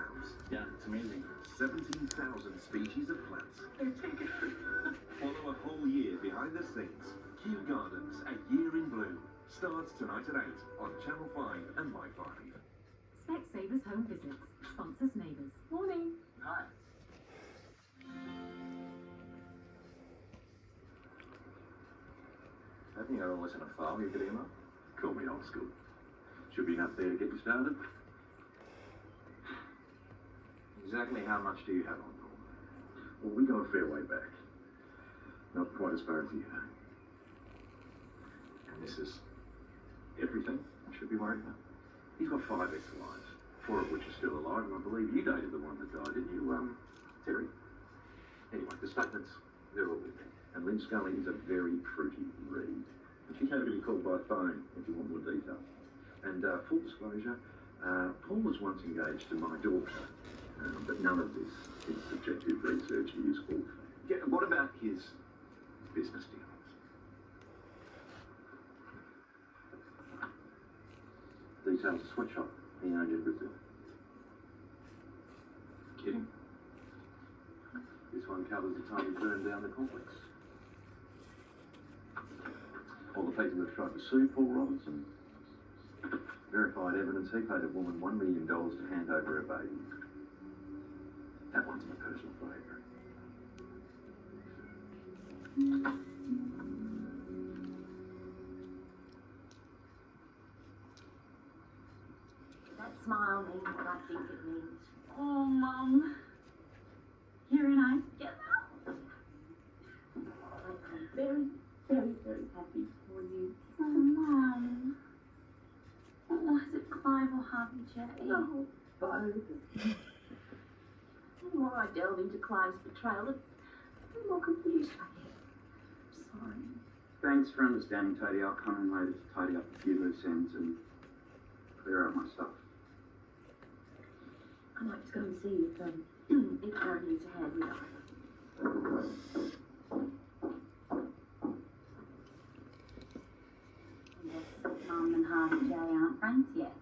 sounds. Yeah, it's amazing. 17,000 species of plants. Follow a whole year behind the scenes. Kew Gardens, A Year in Bloom. Starts tonight at 8 on Channel 5 and My5. Specsavers Home Visits. Sponsors Neighbours. Morning. Hi. Haven't you got all this in a file you're getting up? Call me old school. Should be enough there to get you started. Exactly how much do you have on, Paul? Well, we go a fair way back. Not quite as far as you know. And this is everything I should be worried about. He's got 5 ex-wives, 4 of which are still alive, and I believe you dated the one that died, didn't you, Terry? Anyway, the statements, they're all with me. And Lynn Scully is a very fruity read. And she's happy to be called by phone if you want more detail. And full disclosure, Paul was once engaged to my daughter, but none of this is subjective research. He is all fact. What about his business dealings? Details of sweatshop. He owned everything. Kidding. This one covers the time he burned down the complex. All the people that tried to sue Paul Robertson. Verified evidence he paid a woman $1 million to hand over her baby. That one's my personal favourite. That smile means what I think it means. Oh, Mum. You and I together. I'm very, very, very happy for you. Oh, Mum. Oh, is it Clive or Harvey J? Oh, both. The more I delve into Clive's betrayal, the more confused I get. Sorry. Thanks for understanding, Toadie. I'll come in later to tidy up a few loose ends and clear out my stuff. I'd like to go and see if Aaron needs a hand with us. Yes, Mum and Harvey J aren't friends yet.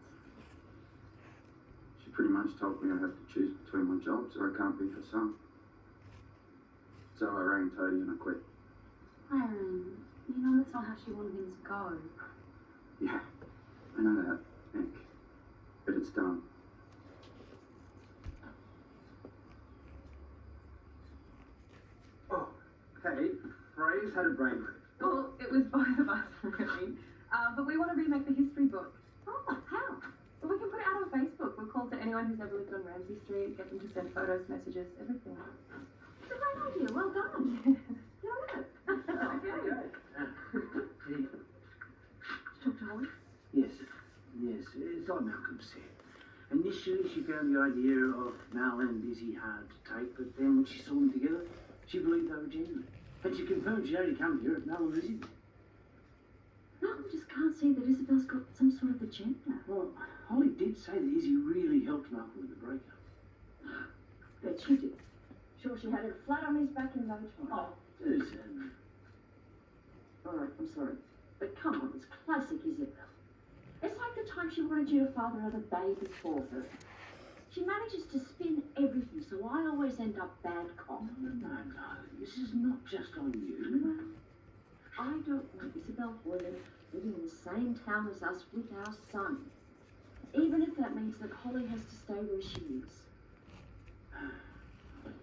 She pretty much told me I have to choose between my jobs or I can't be her son. So I rang Toadie and I quit. Aaron, you know that's not how she wanted things to go. Yeah, I know that, Nick. But it's done. Oh, hey, Frey's had a brain break. Well, it was both of us, really. But we want to remake the history book. Oh, how? Well, we can put it out on Facebook. We'll call to anyone who's ever lived on Ramsay Street, get them to send photos, messages, everything. It's a great idea. Well done. Get on it. Okay. Talk to Holly? Yes, it's like Malcolm said. Initially, she found the idea of Mal and Izzy hard to take, but then when she saw them together, she believed they were genuine. And she confirmed she'd only come here if Mal and Izzy. Malcolm just can't see that Isabel's got some sort of agenda. Well, Holly did say that Izzy really helped Malcolm with the breakup. Bet she did. Sure, she had her flat on his back in no time. Oh, Susan. All right, I'm sorry. But come on, it's classic Isabel. It's like the time she wanted you to father another baby for her. She manages to spin everything, so I always end up bad cop. No. This is not just on you. Well, I don't want Isabel Hoyland living in the same town as us with our son. Even if that means that Holly has to stay where she is.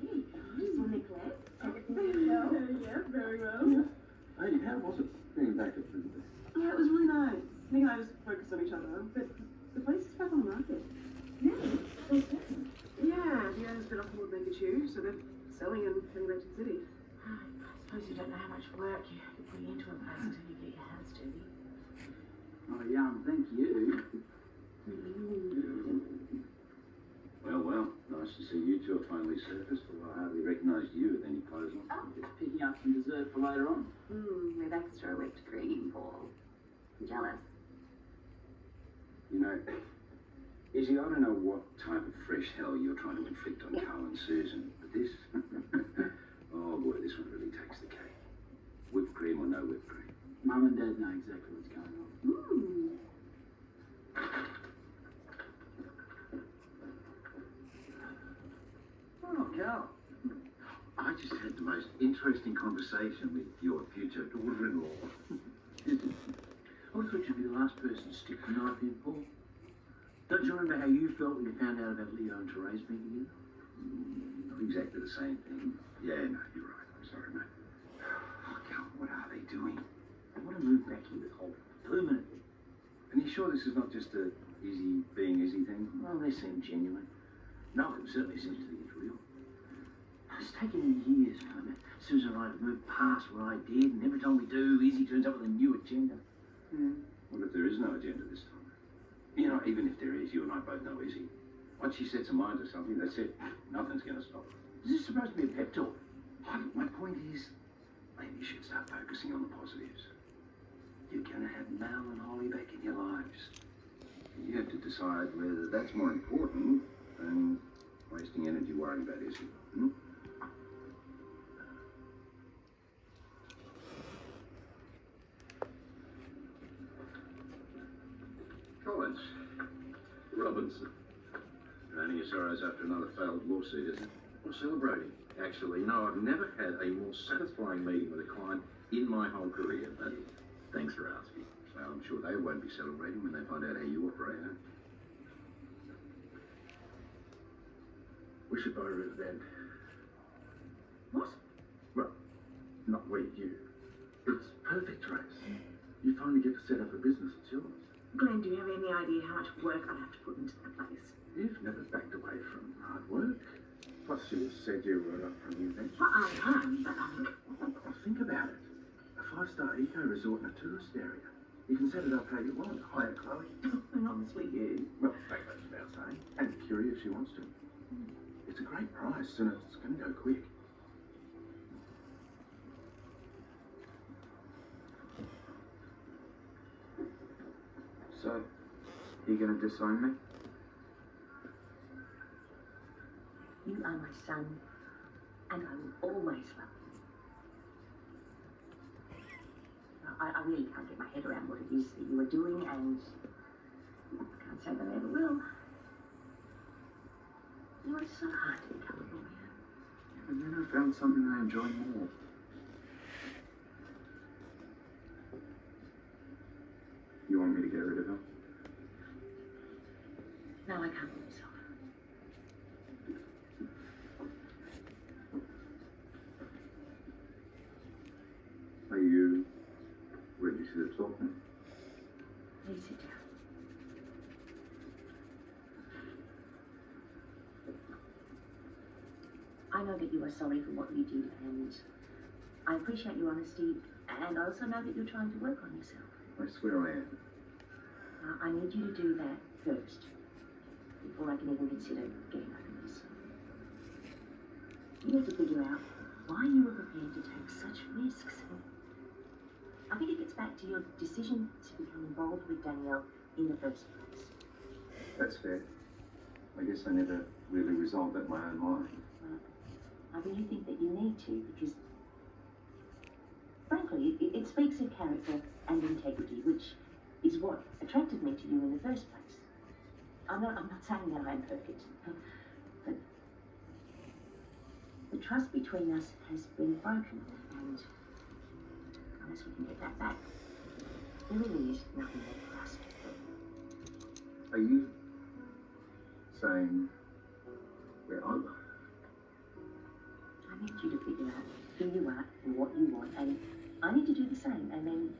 Hey, just want to Claire. Everything well? Yeah, very well. Hey, how was it being back at Trinity? Yeah, it was really nice. Nick and I just focused on each other, but the place is back on the market. Really? So different. Yeah, the owner's been off all the too, so they're selling and heading back to the city. I suppose you don't know how much work you're putting into a place until you get your hands dirty. Oh, yeah, thank you. Well, nice to see you two have finally surfaced, although I hardly recognised you with any clothes on. Oh, just picking up some dessert for later on. With extra whipped cream, Paul. I'm jealous. You know, Izzy, I don't know what type of fresh hell you're trying to inflict on Carl and Susan, but this, oh boy, this one really takes the cake. Whipped cream or no whipped cream. Mum and Dad know exactly what's going on. Carl. I just had the most interesting conversation with your future daughter-in-law. I thought you'd be the last person to stick the knife in, Paul. Don't you remember how you felt when you found out about Leo and Therese being together? Not exactly the same thing. Yeah, no, you're right. I'm sorry, mate. Oh, Carl, what are they doing? I want to move back here with Holt permanently. And you sure this is not just a being Izzy thing? Well, they seem genuine. No, it certainly seems to think it's real. It's taken me years for them. Susan and I to move past what I did, and every time we do, Izzy turns up with a new agenda. What if there is no agenda this time? You know, even if there is, you and I both know Izzy. Once she sets her mind to something, that's it. Nothing's going to stop her. Is this supposed to be a pep talk? My point is, maybe you should start focusing on the positives. You're going to have Mal and Holly back in your lives. You have to decide whether that's more important than wasting energy worrying about Izzy. Hmm? Collins. Robinson. Drowning your sorrows after another failed lawsuit, isn't it? Well, celebrating. Actually, no, I've never had a more satisfying meeting with a client in my whole career. But thanks for asking. Well, I'm sure they won't be celebrating when they find out how you operate, huh? We should buy a bed. What? Well, not we, you. It's perfect, Trace. You finally get to set up a business. It's yours. Glenn, do you have any idea how much work I have to put into that place? You've never backed away from hard work. Plus, you said you were up for a new venture. Well, I am, but I mean, Well, think about it. A five-star eco resort in a tourist area. You can set it up how you want. Hire Chloe. and honestly, you. Well, that goes without saying. And Curie if she wants to. It's a great price, and it's going to go quick. So, you going to disown me? You are my son, and I will always love you. I really can't get my head around what it is that you are doing, and I can't say that I ever will. You are so hard to become a lawyer. And then I found something I enjoy more. You want me to get rid of her? No, I can't do myself. Are you ready to talk now? Please sit down. I know that you are sorry for what you did, and I appreciate your honesty, and I also know that you're trying to work on yourself. I swear I am. I need you to do that first, before I can even consider getting over this. You have to figure out why you were prepared to take such risks. I think it gets back to your decision to become involved with Danielle in the first place. That's fair. I guess I never really resolved that in my own mind. Well, I really think that you need to, because, frankly, it speaks of character and integrity, which is what attracted me to you in the first place. I'm not saying that I'm perfect, but the trust between us has been broken, and unless we can get that back, there really is nothing but trust. Are you saying we're over? I need you to figure out who you are and what you want, and I need to do the same. And then,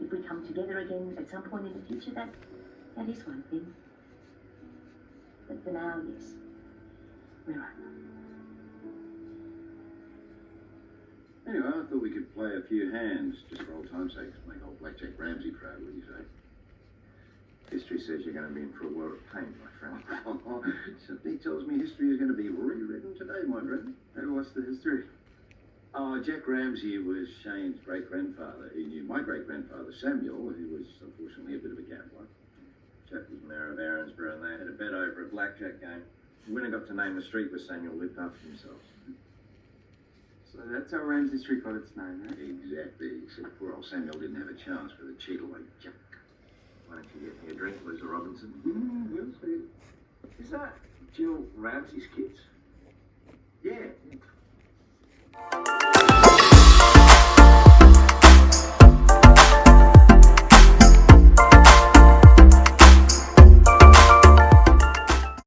if we come together again at some point in the future, that is one thing. But for now, yes, we're over. Anyway, I thought we could play a few hands, just for old time's sake, to make old Blackjack Ramsey proud, what do you say? History says you're going to be in for a world of pain, my friend. Something tells me history is going to be rewritten today, my friend. And what's the history? Oh, Jack Ramsey was Shane's great-grandfather. He knew my great-grandfather, Samuel, who was unfortunately a bit of a gambler. Jack was mayor of Arensborough, and they had a bet over a blackjack game. The winner got to name the street where Samuel lived after himself. So that's how Ramsey Street got its name, right? Exactly, except poor old Samuel didn't have a chance for the cheetah like Jack. Why don't you get me a drink, Loser Robinson? We'll see. Is that Jill Ramsey's kids? Yeah,